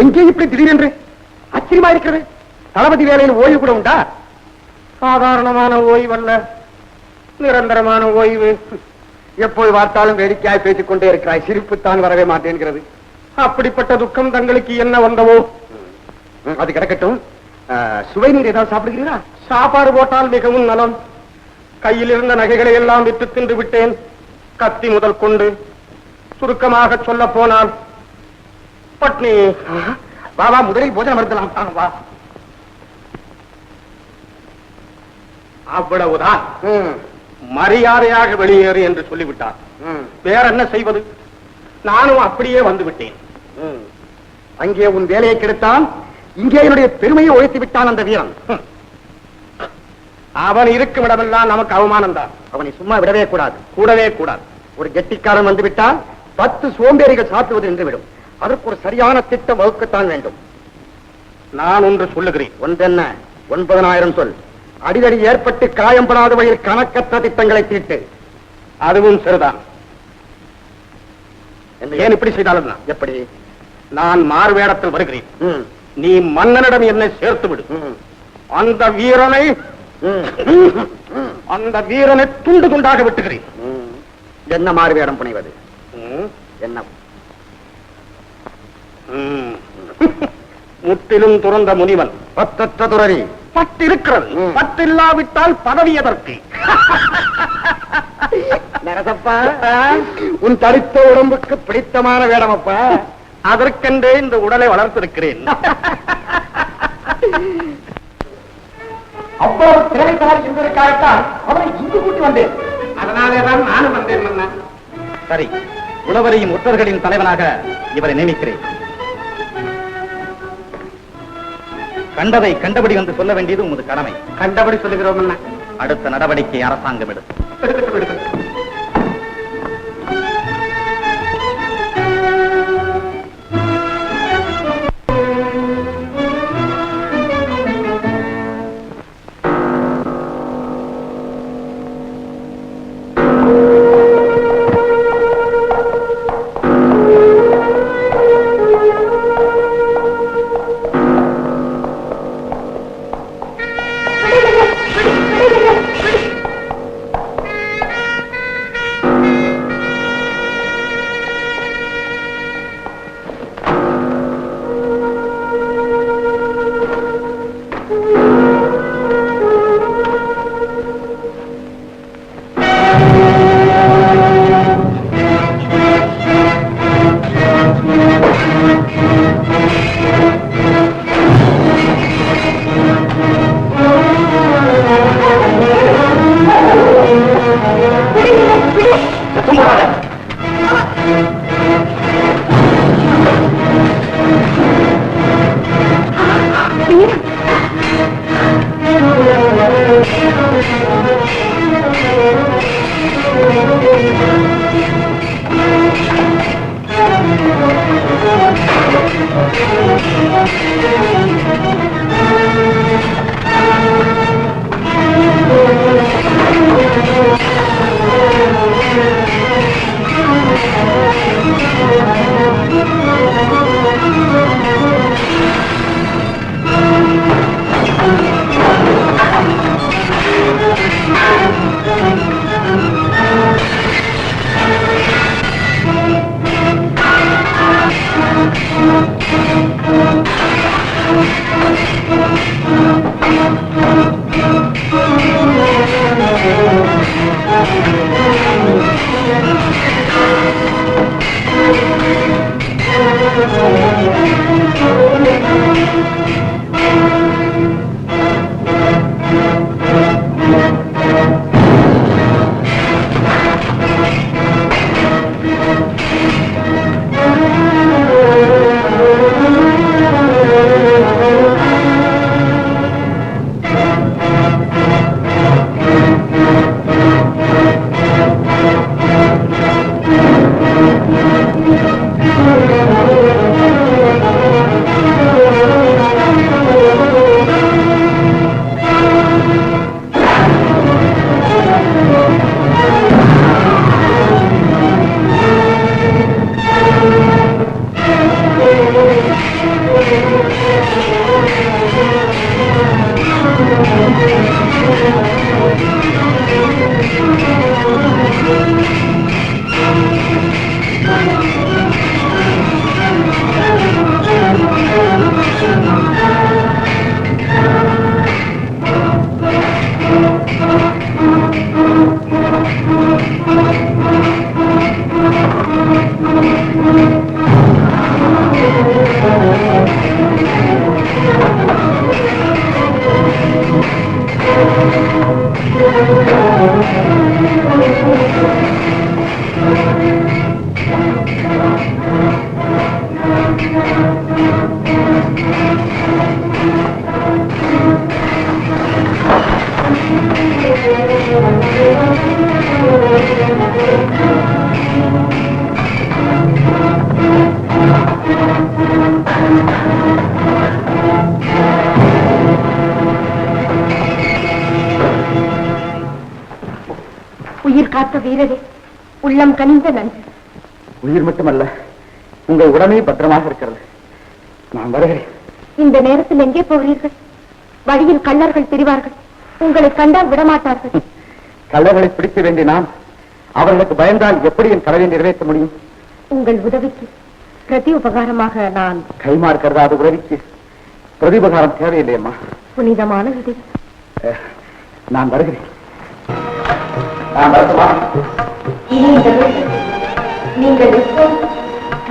எங்கே இப்படி திடீரென்று ஆச்சரியமா இருக்கிறது? தளபதி வேலையில் ஓய்வு கூட உண்டா? சாதாரணமான ஓய்வல்ல, நிரந்தரமான ஓய்வு. எப்போது பார்த்தாலும் வேடிக்கையாய் பேசிக் கொண்டே இருக்கிறாய், சிரிப்புத்தான் வரவே மாட்டேங்கிறது. அப்படிப்பட்ட துக்கம் தங்களுக்கு என்ன வந்தவோ? அது கிடக்கட்டும். சுவை நீர் ஏதாவது சாப்பிடுகிறீரா? சாப்பாடு போட்டால் மிகவும் நலம். கையில் இருந்த நகைகளை எல்லாம் விட்டு தின்று விட்டேன், கத்தி முதல் கொண்டு. சுருக்கமாக சொல்ல போனால் பட்னி. வா வா, முதலில் போஜனம் மறுத்தலாம். வா. அவ்வளவுதான். மரியாதையாக வெளியேறு என்று சொல்லிவிட்டார். வேற என்ன செய்வது? நானும் அப்படியே வந்து விட்டேன். அங்கே உன் வேலையை கெடுத்தான், இங்கே என்னுடைய பெருமையை உழைத்து விட்டான் அந்த வீரன். அவன் இருக்கும் இடமெல்லாம் நமக்கு அவமானம் தான். அவனை சும்மா விடவே கூடாது, கூடவே கூடாது. ஒரு கெட்டிக்காரன் வந்து விட்டால் 10 சோம்பேறிகள் சாப்பிடுவது நின்றுவிடும். அதற்கு ஒரு சரியான திட்டம் வகுக்கத்தான் வேண்டும். நான் ஒன்று சொல்லுகிறேன். ஒன்றென்ன? 9,000 சொல். அடிதடி ஏற்பட்டு காயம்படாத வகையில் கணக்கற்ற திட்டங்களை தீட்டு. அதுவும் சரிதான். ஏன் இப்படி செய்தாலும் எப்படி? நான் மாறுவேடத்தில் வருகிறேன், நீ மன்னனிடம் என்னை சேர்த்து விடு. அந்த வீரனை துண்டு துண்டாக விட்டுகிறேன். என்ன மாறுவேடம் புனைவது? என்ன? முற்றிலும் துறந்த முனிவன், பத்தற்ற துறவி. பட்டிருக்கிறது, பட்டில்லாவிட்டால் பதவி எதற்கு? நரசப்பா, உன் தடித்த உடம்புக்கு பிடித்தமான வேடமப்பா. அதற்கென்றே இந்த உடலை வளர்த்திருக்கிறேன். அவ்வளவு திறமைசாலி என்பதற்காகத்தான் அவரை இங்கு கூட்டி வந்தேன். அதனாலேதான் நானும் வந்தேன். சரி, உழவரையும் ஒற்றர்களின் தலைவனாக இவரை நியமிக்கிறேன். கண்டதை கண்டபடி வந்து சொல்ல வேண்டியது உமது கடமை. கண்டபடி சொல்லுகிறோம். அடுத்த நடவடிக்கை அரசாங்கம் எடுக்கும். உயிர் காத்த வீரரே, உள்ளம் கனிந்த நன்றி. உயிர் மட்டுமல்ல, உங்கள் உடனே பத்திரமாக இருக்கிறது. நான் வருகிறேன். இந்த நேரத்தில் எங்கே போகிறீர்கள்? வழியில் கள்ளர்கள் திரிவார்கள், உங்களை கண்டால் விடமாட்டார்கள். கள்ளர்களை பிடிக்க வேண்டிய நான் அவர்களுக்கு பயந்தால் எப்படி என் கடவை நிறைவேற்ற முடியும்? உங்கள் உதவிக்கு பிரதி உபகாரமாக நான் கைமாறு அது உதவிக்கு பிரதி உபகாரம் தேவையில்லையம்மா. புனிதமான உதவி. நான் வருகிறேன். இனி இந்த வீட்டில் நீங்கள் எப்போது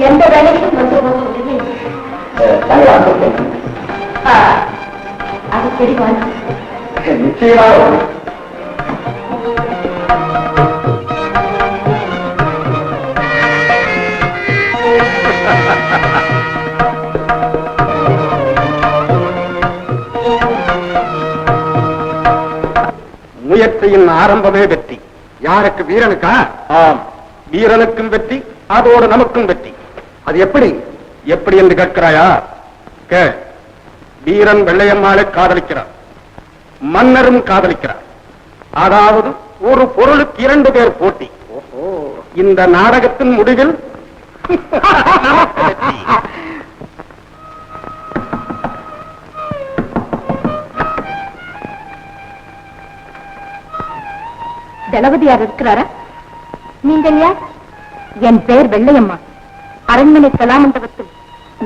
எந்த வேலையும் வந்து போக அடிக்கடி வாங்க. நிச்சயமாக. முயற்சியின் ஆரம்பமே வெற்றி. யாருக்கு? வீரனுக்கா? ஆம், வீரனுக்கும் வெற்றி, அதோடு நமக்கும் வெற்றி. அது எப்படி எப்படி என்று கேட்கிறாயா? வீரன் வெள்ளையம்மாளை காதலிக்கிறார், மன்னரும் காதலிக்கிறார். அதாவது ஒரு பொருளுக்கு 2 பேர் போட்டி. இந்த நாடகத்தின் முடிவில் தளபதியார் இருக்கிறாரா? நீங்கள் யார்? என் பெயர் வெள்ளையம்மா. அரண்மனை கலாமண்டபத்தில்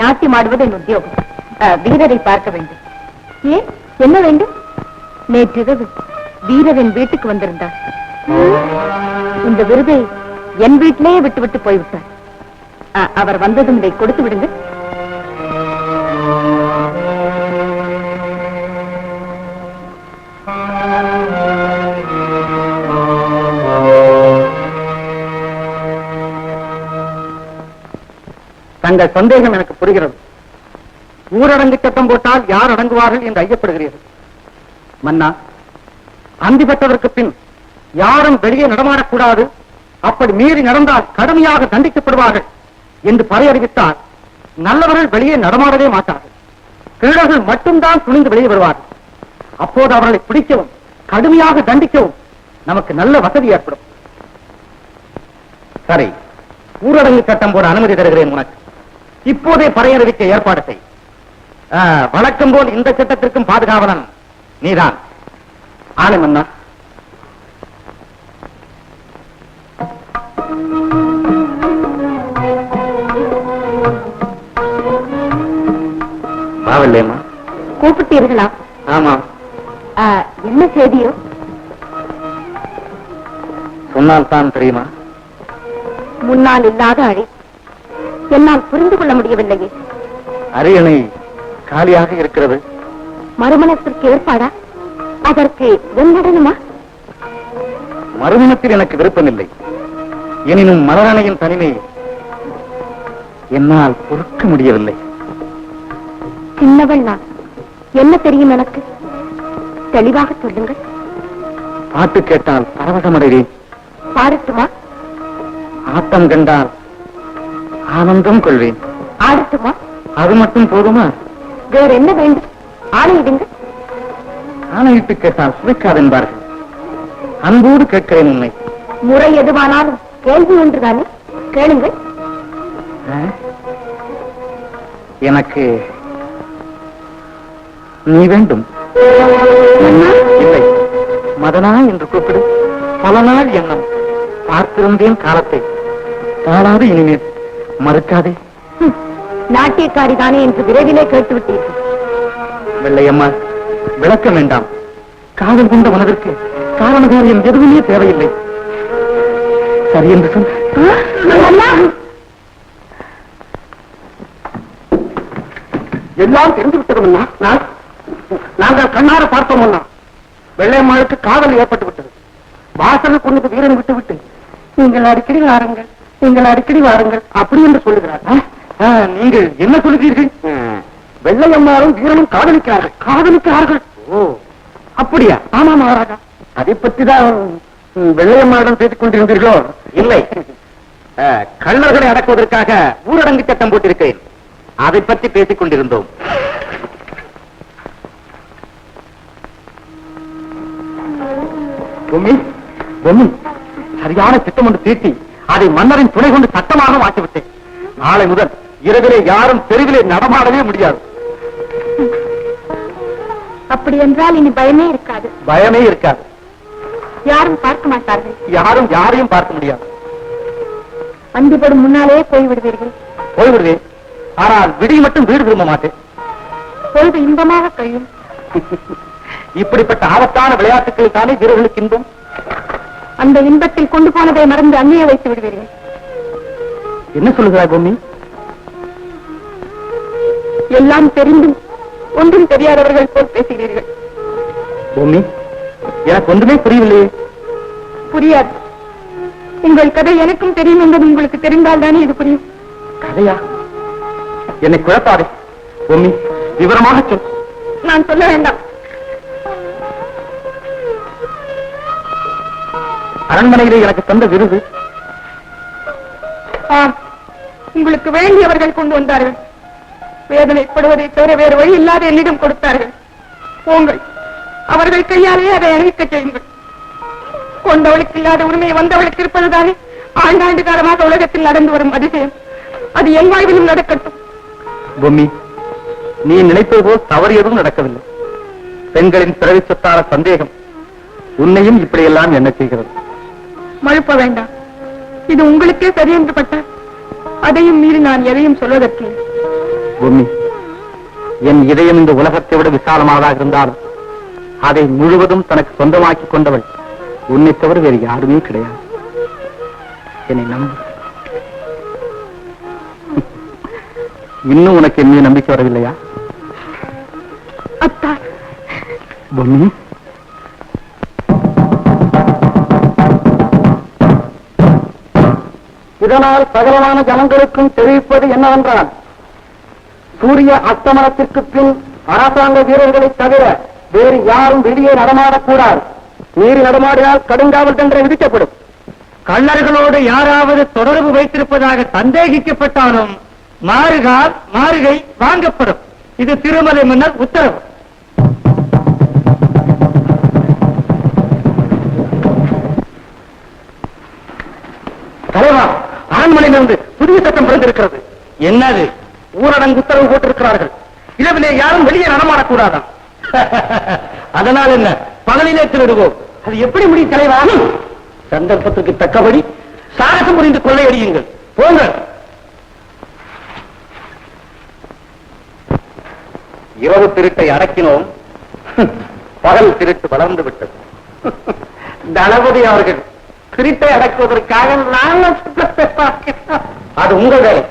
நாட்டியம் ஆடுவது என் உத்தியோகம். வீரரை பார்க்க வேண்டும். ஏன், என்ன வேண்டும்? நேற்றிரவு வீரர் என் வீட்டுக்கு வந்திருந்தார். இந்த விருதை என் வீட்டிலேயே விட்டுவிட்டு போய்விட்டார். அவர் வந்ததும் இதை கொடுத்து விடுங்க. தங்கள் சந்தேகம் எனக்கு புரிகிறது. ஊரடங்கு சட்டம் போட்டால் யார் அடங்குவார்கள் என்று ஐயப்படுகிறீர்கள். மன்னா, அந்தி பெற்றதற்கு பின் யாரும் வெளியே நடமாடக்கூடாது, அப்படி மீறி நடந்தால் கடுமையாக தண்டிக்கப்படுவார்கள் என்று பறையறிவித்தால் நல்லவர்கள் வெளியே நடமாடவே மாட்டார்கள். கீழர்கள் மட்டும்தான் துணிந்து வெளியே வருவார்கள். அப்போது அவர்களை பிடிக்கவும் கடுமையாக தண்டிக்கவும் நமக்கு நல்ல வசதி ஏற்படும். சரி, ஊரடங்கு சட்டம் போட அனுமதி தருகிறேன் உனக்கு. இப்போதே பறையறிவிக்க ஏற்பாடு செய். வழக்கம் போல் இந்த சட்டத்திற்கும் பாதுகாவலன் நீதான். ஆலை மன்னா. பாவல்லையம்மா. கூப்பிட்டீர்களா? ஆமா. என்ன செய்தியோ? சொன்னால் தான் தெரியுமா? முன்னால் இல்லாத அழை என்னால் புரிந்து கொள்ள முடியவில்லையே. அரியணை காலியாக இருக்கிறது. மறுமணத்திற்கு ஏற்பாடா? அதற்கு வெண்ணடனுமா? மறுமணத்தில் எனக்கு விருப்பமில்லை. எனினும் மலரணையின் தனிமை என்னால் பொறுக்க முடியவில்லை. சின்னவள் நான், என்ன தெரியும் எனக்கு? தெளிவாக சொல்லுங்கள். பாட்டு கேட்டால் பரவசமடைவேன். பாடட்டுமா? ஆட்டம் கண்டால் ஆனந்தம் கொள்வேன். ஆடட்டுமா? அது மட்டும் போதுமா? வேற என்ன வேண்டும்? ஆணையிடுங்க. ஆணையிட்டு கேட்டால் சுவைக்காதென்பார்கள். அன்போடு கேட்கிறேன் உன்னை. முறை எதுவானாலும் கேள்வி ஒன்றுதானே, கேளுங்கள். எனக்கு நீ வேண்டும். இல்லை, மதனா என்று கூப்பிடு. பல நாள் எண்ணம் பார்த்திருந்தேன் காலத்தை. தாளாது இனிமேல் மறுக்காதே. நாட்டியக்காரி தானே என்று விரைவிலே கேட்டுவிட்டீர்கள். வெள்ளையம்மா, விளக்கம் வேண்டாம். காதல் கொண்ட மனதிற்கு காரணகாரியம் எதுவுமே தேவையில்லை. சரி என்று சொல். எல்லாம் தெரிந்து விட்டதும் நாங்கள் கண்ணார பார்த்தோம். வெள்ளையம்மாளுக்கு காதல் ஏற்பட்டு விட்டது. வாசல் கொண்டு வீரன் விட்டுவிட்டு நீங்கள் அடிக்கடி வாருங்கள், நீங்கள் அடிக்கடி வாருங்கள் அப்படி என்று சொல்லுகிறார். நீங்கள் என்ன சொல்லுகிறீர்கள்? வெள்ளையம்மாளும் வீரனும் காதலிக்கிறார்கள். காதலிக்கிறார்கள்? ஓ, அப்படியா? ஆமா மகாராஜா. அதை பற்றி தான் வெள்ளையம்மாளிடம் பேசிக் கொண்டிருந்தீர்களோ? இல்லை, கள்ளர்களை அடக்குவதற்காக ஊரடங்கு சட்டம் போட்டிருக்கிறேன். அதை பற்றி பேசிக் கொண்டிருந்தோம். சரியான திட்டம் ஒன்று தீட்டி அதை மன்னரின் துணை கொண்டு சட்டமாக மாற்றிவிட்டேன். நாளை முதல் இரவிலே யாரும் தெருவிலே நடமாடவே முடியாது. அப்படி என்றால் இனி பயமே இருக்காது. பயமே இருக்காது. யாரும் பார்க்க மாட்டார்கள். யாரும் யாரையும் பார்க்க முடியாது. அந்திப்படும் முன்னாலே போய்விடுவீர்கள். போய்விடுவேன். ஆனால் விடிய மட்டும் வீடு திரும்ப மாட்டேன். பொழுது இன்பமாக கழியும். இப்படிப்பட்ட ஆபத்தான விளையாட்டுகள் தானே வீரர்களுக்கு இன்பம். அந்த இன்பத்தில் கொண்டு போனதை மறந்து அங்கேயே வைத்து விடுவீர்கள். என்ன சொல்லுகிறாய் பூமி? எல்லாம் தெரிந்தும் ஒன்றும் தெரியாதவர்கள் போல் பேசுகிறீர்கள். பூமி, எனக்கு ஒன்றுமே புரியவில்லையே. புரியாது. உங்கள் கதை எனக்கும் தெரியும் என்பது உங்களுக்கு தெரிந்தால் தானே இது புரியும். கதையா? என்னை குழப்பாதே பூமி, விவரமாக சொல். நான் சொல்ல வேண்டாம். அரண்மனையிலே எனக்கு தந்த விருது. உங்களுக்கு வேண்டியவர்கள் கொண்டு வந்தார்கள். வேதனைப்படுவதை தவிர வேறு வழி இல்லாத என்னிடம் கொடுத்தார்கள். போங்கள், அவர்கள் கையாலே அதை அணிவிக்க செய்யுங்கள். கொண்டவளுக்கு இல்லாத உரிமை வந்தவளுக்கு இருப்பதுதானே ஆண்டாண்டு காலமாக உலகத்தில் நடந்து வரும் அதிசயம். அது என் வாழ்விலும் நடக்கட்டும். பூமி, நீ நினைப்பது போல் தவறு எதுவும் நடக்கவில்லை. பெண்களின் பிறவி சொத்தான சந்தேகம் உன்னையும் இப்படியெல்லாம் என்ன செய்கிறது? மழுப்ப வேண்டாம். இது உங்களுக்கே சரி என்று பட்டார். அதையும் மீறி நான் எதையும் சொல்வதற்கு. பூமி, என் இதயம் இந்த உலகத்தை விட விசாலமானதாக இருந்தாலும் அதை முழுவதும் தனக்கு சொந்தமாக்கி கொண்டவள் உன்னை தவிர வேறு யாருமே கிடையாது. என்னை நம்பு. இன்னும் உனக்கு என்ன நம்பிக்கை வரவில்லையா? அத்தா. பூமி, இதனால் சகலமான ஜனங்களுக்கும் தெரிவிப்பது என்னவென்றால், சூரிய அஸ்தமனத்திற்கு பின் அரசாங்க வீரர்களை தவிர வேறு யாரும் வெளியே நடமாடக்கூடாது. மீறி நடமாடினால் கடுங்காவல் தண்டனை விதிக்கப்படும். கள்ளர்களோடு யாராவது தொடர்பு வைத்திருப்பதாக சந்தேகிக்கப்பட்டாலும் மாறுகை வாங்கப்படும். இது திருமலை மன்னர் உத்தரவு. தலைவா, அரண்மனையிலிருந்து புதிய சட்டம் பிறந்திருக்கிறது. என்னது? ஊரடங்கு உத்தரவு போட்டிருக்கிறார்கள். இரவிலே யாரும் வெளியே நடமாடக்கூடாதான். அதனால் என்ன, பகலிலே திருடுவோம். அது எப்படி முடியும் தலைவா? சந்தர்ப்பத்துக்கு தக்கபடி சாகசம் புரிந்து கொள்ளையடியுங்கள். போங்கள். இரவு திருட்டை அடக்கினோம், பகல் திருட்டு வளர்ந்து விட்டது. தளபதி அவர்கள் திருட்டை அடக்குவதற்காக அது உங்கள் வேலை.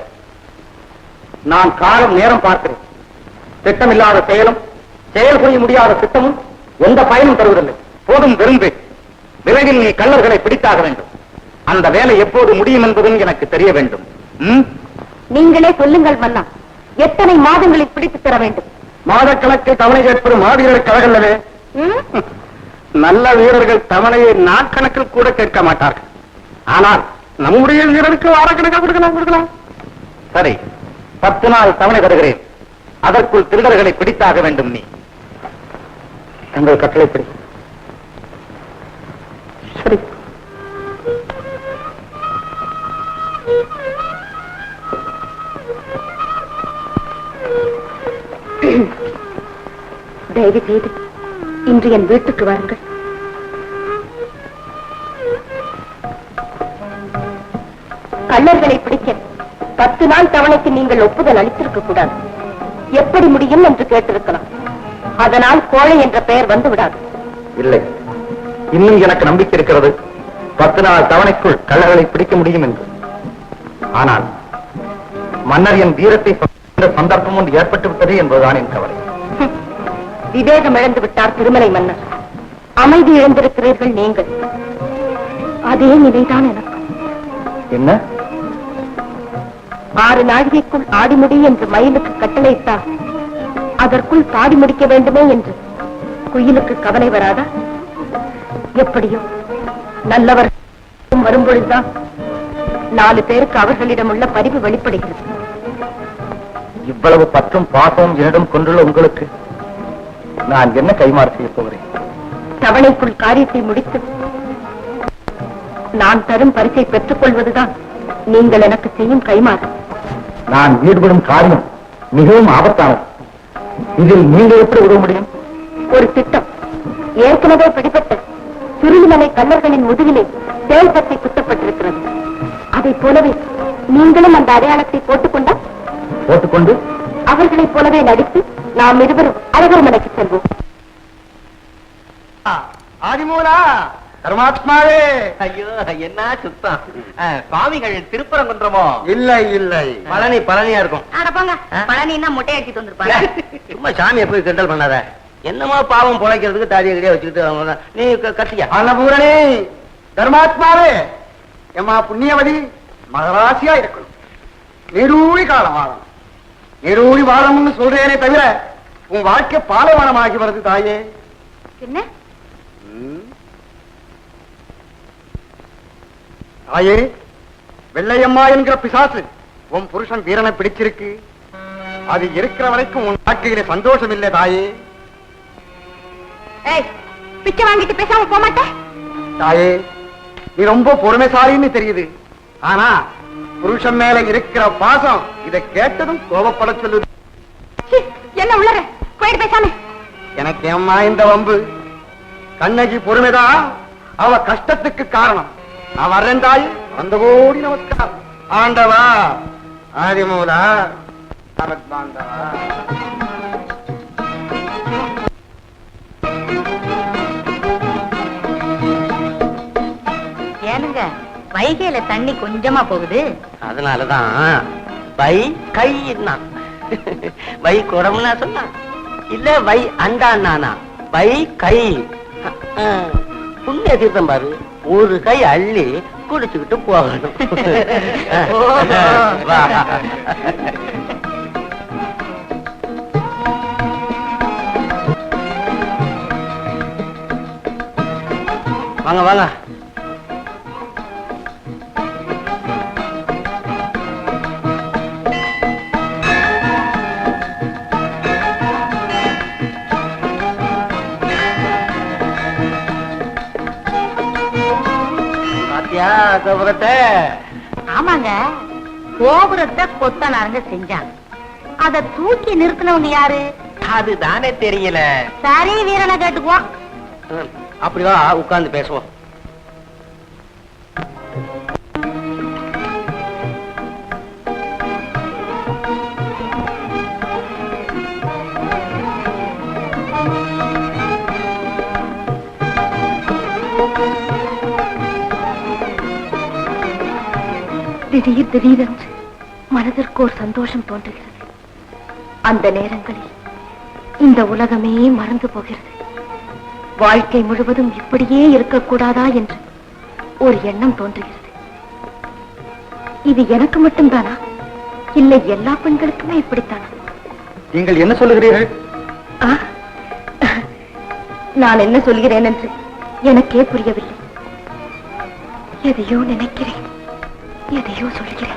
நான் காலம் நேரம் பார்க்கிறேன். திட்டமில்லாத செயலும் செயல் புரிய முடியாத திட்டமும் எந்த பயனும் தருவதில்லை. போதும் விரும்பு. விரைவில் நீ கள்ளர்களை பிடித்தாக வேண்டும். அந்த வேலை எப்போது முடியும் என்பதும் எனக்கு தெரிய வேண்டும். நீங்களே சொல்லுங்கள் மன்னா, எத்தனை மாதங்களில் பிடித்து தர வேண்டும்? மாதக்கணக்கில் தவணை கேட்பது மாவீரர்களுக்கு அழகல்லவே. நல்ல வீரர்கள் தவணையை நாட்கணக்கில் கூட கேட்க மாட்டார்கள். ஆனால் நம்முடைய வீரருக்கு வாரக்கணக்காக கொடுக்கலாம். சரி, 10 நாள் தவணை தருகிறேன். அதற்குள் திருடர்களை பிடித்தாக வேண்டும். நீ தங்கள் கட்டளைப்படி. சரி. தயவு செய்து இன்று என் வீட்டுக்கு வாருங்கள். கள்ளர்களை பிடிக்க 10 நாள் தவணைக்கு நீங்கள் ஒப்புதல் அளித்திருக்க கூடாது. எப்படி முடியும் என்று கேட்டிருக்கலாம். அதனால் கோழை என்ற பெயர் வந்து விடாது. இல்லை, இன்னும் எனக்கு நம்பிக்கை இருக்கிறது 10 நாள் தவணைக்குள் கள்ளர்களை பிடிக்க முடியும் என்று. ஆனால் மன்னர் என் வீரத்தை சந்தர்ப்பம் ஒன்று ஏற்பட்டு விட்டது என்பதுதான் என் கவலை. விவேகம் இழந்து விட்டார் திருமலை மன்னர். அமைதி இழந்திருக்கிறீர்கள் நீங்கள். அதே நிலைதான் எனக்கு. என்ன? 6 நாழிகைக்குள் ஆடிமுடி என்று மயிலுக்கு கட்டளையிட்டார். அதற்குள் பாடி முடிக்க வேண்டுமே என்று குயிலுக்கு கவலை வராதா? எப்படியோ நல்லவர் வரும்பொழுதுதான் 4 பேருக்கு அவர்களிடம் உள்ள பரிவு வெளிப்படுகிறது. இவ்வளவு பற்றும் பாசமும் என்னிடம் கொண்டுள்ள உங்களுக்கு நான் என்ன கைமாறு செய்ய போகிறேன்? தவணைக்குள் காரியத்தை முடித்து நான் தரும் பரிசை பெற்றுக் கொள்வதுதான் நீங்கள் எனக்கு செய்யும் கைமாறு. நான் ஈடுபடும் காரியம் மிகவும் ஆபத்தானது. இதில் நீங்கள் எப்படி உதவ முடியும்? ஒரு திட்டம். ஏற்கனவே பிடிபட்ட சுருளிமலை கள்ளர்களின் முதுகிலே தேள் பற்றி குத்தப்பட்டிருக்கிறது. அதைப் போலவே நீங்களும் அந்த அடையாளத்தை போட்டுக்கொண்டு அவர்களைப் போலவே நடித்து நாம் இருவரும் அழகர் மலைக்கு செல்வோம். ஆதிமூலா பரமாத்மாவே. ஐயோ, என்ன சுத்தம்! சுவாமிகள் திருப்பரங்குன்றமோ? இல்லை இல்லை, பழனியா இருக்கும். பழனின்னா முட்டை அடிச்சுட்டு வந்திருப்பாங்க. சும்மா சாமியை போய் கிண்டல் பண்ணாத. என்னமோ பாவம் பொழைக்கிறதுக்கு தாடிய கடியா வச்சுக்கிட்டு நீ கத்திக்க. அன்னபூரணி தர்மாத்மாவே, எம்மா புண்ணியவதி மகராசியா இருக்கணும். நெருழி காலம் வாழணும். நெருழி வாழணும்னு சொல்றேனே தவிர உன் வாழ்க்கை பாலைவனமாகி வருது தாயே. என்ன தாயே, வெள்ளையம்மா என்கிற பிசாசு உன் புருஷன் வீரனை பிடிச்சிருக்கு. அது இருக்கிற வரைக்கும் உன் வாழ்க்கையில சந்தோஷம் இல்லை தாயே. பிச்சை வாங்கிட்டு பேசாம போக மாட்டேன். தாயே, நீ ரொம்ப பொறுமைசாலின்னு தெரியுது. ஆனா புருஷன் மேல இருக்கிற பாசம் இதை கேட்டதும் கோபப்பட சொல்லுது. என்ன உள்ளற போயிட்டு பேசாம. எனக்கு ஏம்மா இந்த வம்பு? கண்ணகி பொறுமைதான் அவ கஷ்டத்துக்கு காரணம். நான் வர்றேன் தாய். அந்த கோடி நமஸ்காரம். ஆண்டவா ஆதிமூலா பாண்டவா. ஏனுங்க, வைகையில தண்ணி கொஞ்சமா போகுது. அதனாலதான் வை கை வை குடம்னா சொன்னா இல்ல வை அண்டானா வை கை. புண்ணிய தீர்த்தம் பாரு, ஒரு கை அள்ளி குடிச்சுக்கிட்டு போகணும். வா. வாங்க வாங்க. கோபுரத்தை? ஆமாங்க, கோபுரத்தை கொத்தனாருங்க செஞ்சாங்க. அத தூக்கி நிறுத்தினவங்க யாரு? அதுதானே தெரியல. சரி, வீரனை கேட்டுக்குவோம். அப்படிவா உட்கார்ந்து பேசுவோம். திடீர் திடீரென்று மனதிற்கு ஒரு சந்தோஷம் தோன்றுகிறது. அந்த நேரங்களில் இந்த உலகமே மறந்து போகிறது. வாழ்க்கை முழுவதும் இப்படியே இருக்கக்கூடாதா என்று ஒரு எண்ணம் தோன்றுகிறது. இது எனக்கு மட்டும்தானா, இல்லை எல்லா பெண்களுக்குமே இப்படித்தானா? நீங்கள் என்ன சொல்லுகிறீர்கள்? நான் என்ன சொல்கிறேன் என்று எனக்கே புரியவில்லை. எதையோ நினைக்கிறேன், எதையோ சொல்கிறேன்.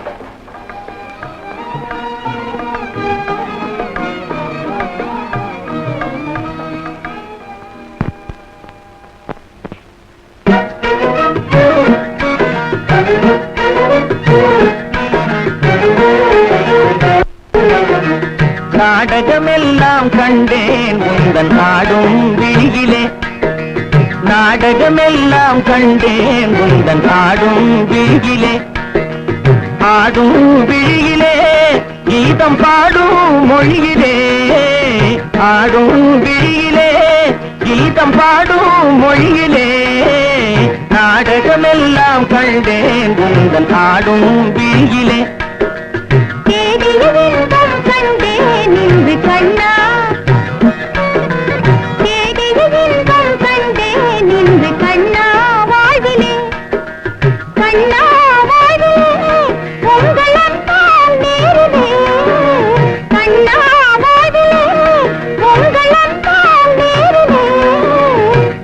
நாடகமெல்லாம் கண்டேன் உந்தன் ஆடும் விழியிலே, நாடகமெல்லாம் கண்டேன் உந்தன் ஆடும் விழியிலே, ஆடும் விழியிலே கீதம் பாடும் மொழியிலே, ஆடும் விழியிலே கீதம் பாடும் மொழியிலே, நாடகமெல்லாம் கண்டேன் உந்தன் ஆடும் விழியிலே. கண்டேன் இன்று கண்ணா, கண்டேன் இன்று கண்ணா வாழ்விலே, கண்ணா வாழ்விலே உங்கள் அன்பால் நேரிலே, கண்ணா வாழ்விலே உங்கள் அன்பால் நேரிலே,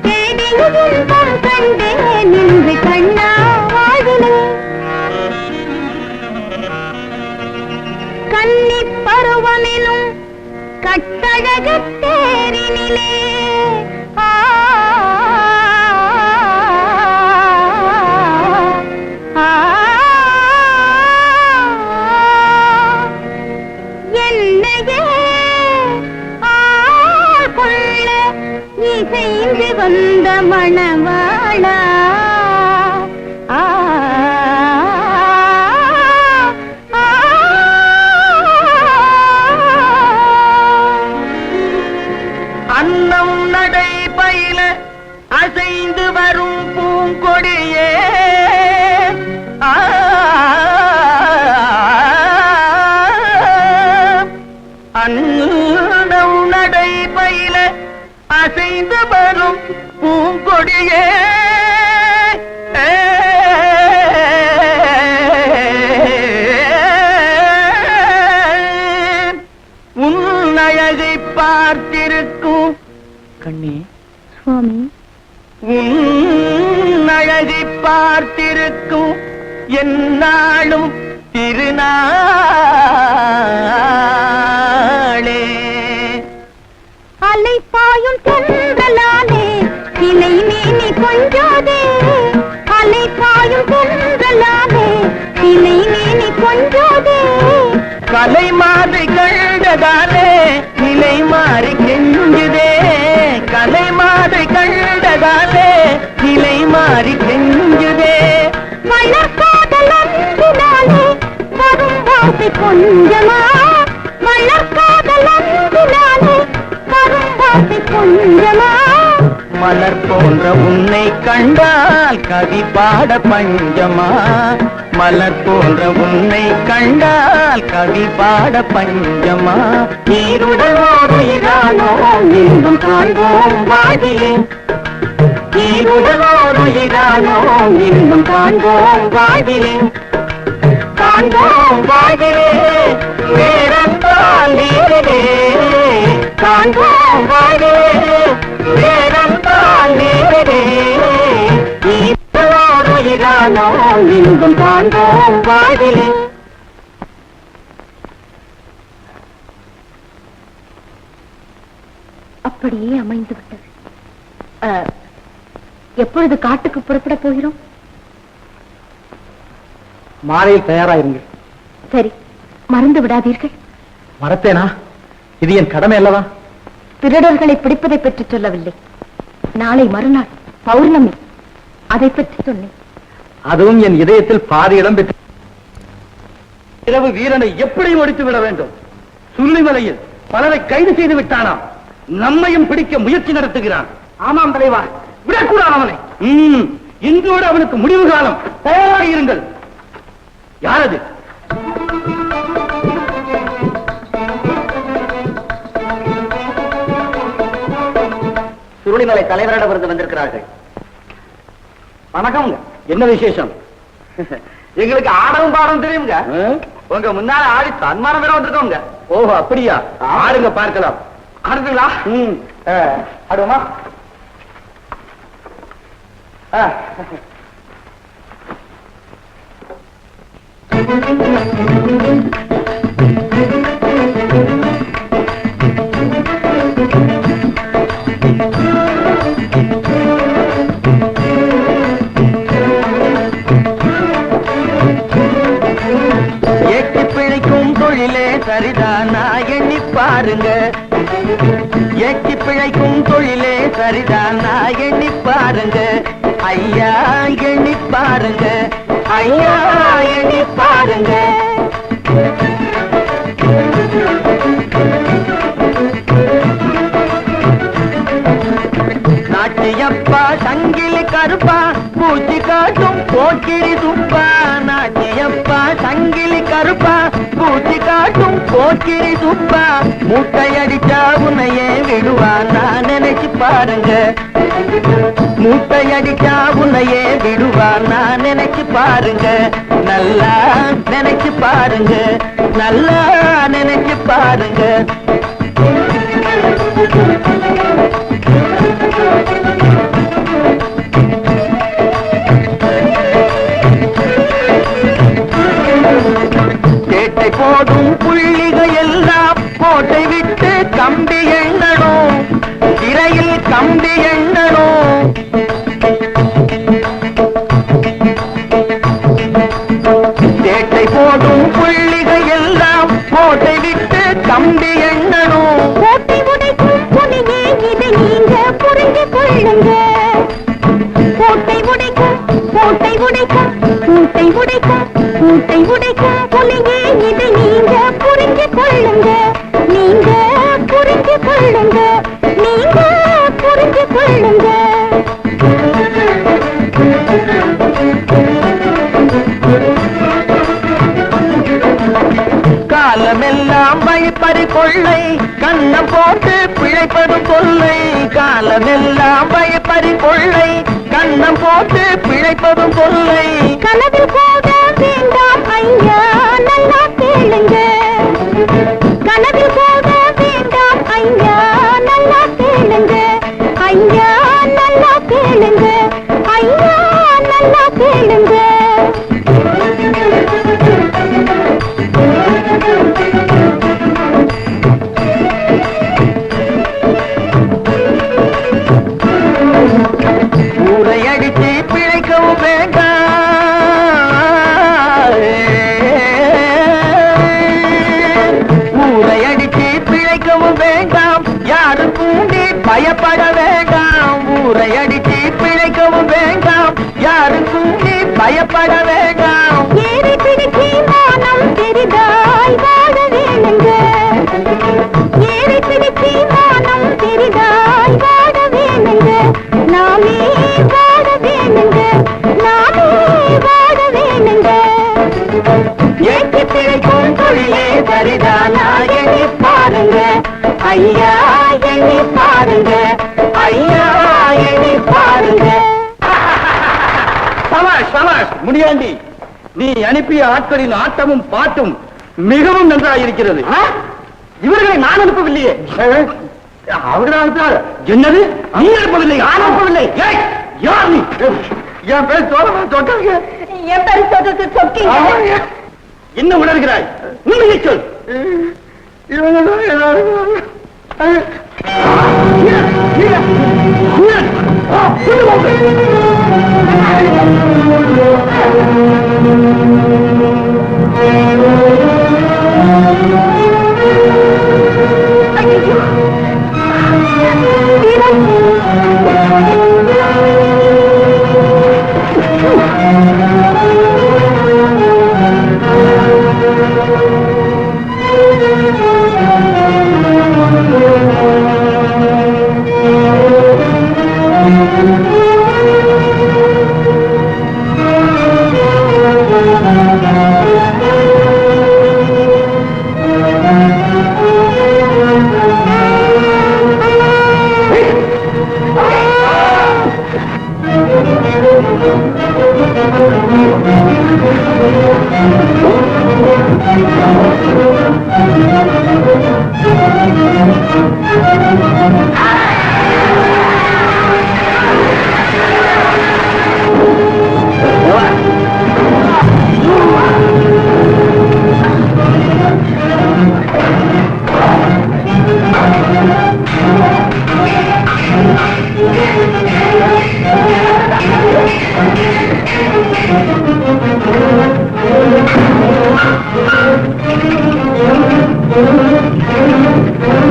தேடிய இன்பம் கண்டேன் இன்று கண்ணா வாழ்விலே. கன்னிப் பருவமெனும் கட்டழகத் தேரினிலே என்னையே கொள்ள இசைந்து வந்த மணவாளா, அன்னம் நடை பயில அசைந்து வரும் பூங்கொடியே, அன்னம் நடை பயில அசைந்து வரும் பூங்கொடியே, உன் அழகை பார்த்திருக்கும் கண்ணே சுவாமி, உன் அழகை பார்த்திருக்கும் என்னாலும் திருநாளே. அலை பாயும் தென்றலானே இலை நீனி கொஞ்சாதே, அலை பாயும் தென்றலானே இலை நீனி கொஞ்சாதே, கலை மாதை கண்டதாலே நிலை மாறி கெஞ்சுதே, கலை மாதை கண்டதாலே நிலை மாறி கெஞ்சுதே, மலர்காதல் அன்பினாலே வரும் வாசை கொஞ்சமா, மலர்காதல் அன்பினாலே வரும் வாசை கொஞ்சமா, மலர் போன்ற உன்னை கண்டால் கவி பாட பஞ்சமா, மலர் போன்ற உன்னை கண்டால் கவி பாட பஞ்சமா, நீருடல் ஓருயிரானோ இன்பம் காண்போம் வாழ்விலே, நீருடல் ஓருயிரானோ இன்பம் காண்போம் வாழ்விலே, காண்போம் வாழ்விலே வேறென்றால் நேரிலே, காண்போம் வாழ்விலே வேறென்றால் நேரிலே, நீரோருயிரானோ இன்பம் காண்போம் வாழ்விலே. அப்படியே அமைந்து விட்டது. எப்பொழுது காட்டுக்கு புறப்பட போகிறோம்? மாலையில் தயாராயிருங்கள். சரி, மறந்து விடாதீர்கள். மறத்தேனா? இது என் கடமை அல்லவா? திருடர்களை பிடிப்பதை பற்றி சொல்லவில்லை. நாளை மறுநாள் பௌர்ணமி, அதை பற்றி சொன்னேன். அதுவும் என் இதயத்தில் பாதி இடம் பெற்று. இரவு வீரனை எப்படி முடித்து விட வேண்டும்? சுள்ளிமலையில் பலரை கைது செய்து விட்டானாம். நம்மையும் பிடிக்க முயற்சி நடத்துகிறான். ஆமாம் தலைவா, விடக்கூடாது அவனை. இன்றோடு அவனுக்கு முடிவு காலம். தயாராக இருங்கள். யாரது? சுருளிமலை தலைவரிடமிருந்து வந்திருக்கிறார்கள். வணக்கம்ங்க. என்ன விசேஷம்? எங்களுக்கு ஆடவும் பாடம் தெரியுங்க. உங்க முன்னால ஆடி சன்மானம் வேற வந்திருக்கோங்க. ஓஹோ, அப்படியா? ஆடுங்க, பார்க்கலாம். ஆடுங்களா? ஆடுவோமா? எட்டி பிழைக்கும் தொழிலே சரிதானா எண்ணிப்பார் பாருங்க. எட்டி பிழைக்கும் தொழிலே சரிதானா எண்ணி பாருங்க. ஐயா எண்ணி பாருங்க. ஐயா எண்ணி பாருங்க. நாட்டியப்பா சங்கிலி கருப்பா பூச்சி காட்டும் போக்கிரி துப்பா. நாட்டியப்பா சங்கிலி கருப்பா பூச்சி காட்டும் போக்கிரி துப்பா. மூட்டையடிச்சா உன்னையே விடுவா நான் நினைச்சு பாருங்க. மூட்டையடிச்சா உன்னையே விடுவா நான் நினைச்சு பாருங்க. நல்லா நினைச்சு பாருங்க. நல்லா நினைச்சு பாருங்க. கேட்டை போடும் புள்ளிகள் எல்லாம் கோட்டை விட்டு கம்பி எண்ணணும். திரையில் கம்பி எண்ணணும். கேட்டை போடும் புள்ளிகள் எல்லாம் கோட்டை விட்டு கம்பி எண்ணணும். கோட்டை உடைக்கும் புலியே இதை நீங்க புரிந்து கொள்ளுங்க. கோட்டை உடைக்கும் கோட்டை உடைக்கும் கூட்டை உடைக்கும் கூட்டை உடைக்கும் புலியே இதை நீங்க புரிந்து கொள்ளுங்க. நீங்க புரிந்து கொள்ளுங்க. நீங்க புரிந்து கொள்ளுங்க. காலமெல்லாம் வழிப்பறி கொள்ளை கண்ணம் போட்டு பிழைப்பதும் கொள்ளை. காலமெல்லாம் வழிப்பறி கொள்ளை கண்ணம் போட்டு பிழைப்பதும் கொள்ளை. கனவில் போக வேண்டாம் ஐயா நல்லா கேளுங்க. கனவில் போக வேண்டாம் ஐயா நல்லா கேளுங்க. ஐயா நல்லா கேளுங்க. ஐயா நல்லா கேளுங்க. ஊரை அடிச்சு பிழைக்கவும் வேண்டாம். ஊரை அடிச்சு பிழைக்கவும் வேண்டாம். யாருக்கும் நீ பயப்பட வேண்டாம். ஊரை அடிச்சு பிழைக்கவும் வேண்டாம். யாருக்கும் நீ பயப்பட வேண்டாம். ஏறி பிடிச்சி மானம் பெரிதாய் வாழ வேணுங்க. ஏறி பிடிச்சி மானம் பெரிதாய் வாழ வேணுங்க. நாமே வாழ வேணுங்க. நாமே வாழ வேணுங்க. ஏற்றி பிழைக்கும் தொழிலே சரிதானா எண்ணி பாருங்க. ஐயா எண்ணி பாருங்க. ஐயா எண்ணி பாருங்க. சபாஷ் சபாஷ் முடியாண்டி, நீ அனுப்பிய ஆட்களின் ஆட்டமும் பாட்டும் மிகவும் நன்றாக இருக்கிறது. இவர்களை நான் அனுப்பவில்லையே. அவர்கள் அனுப்பினார். என்னது நீ அனுப்பவில்லை? நான் அனுப்பவில்லை. ஏய், யார் நீ? என் பேர் சோழன் சொன்னாங்க. என் பேர் சொக்கீங்க. என்ன உணர்கிறாய்? உண்மையை சொல். இவங்க Thank you.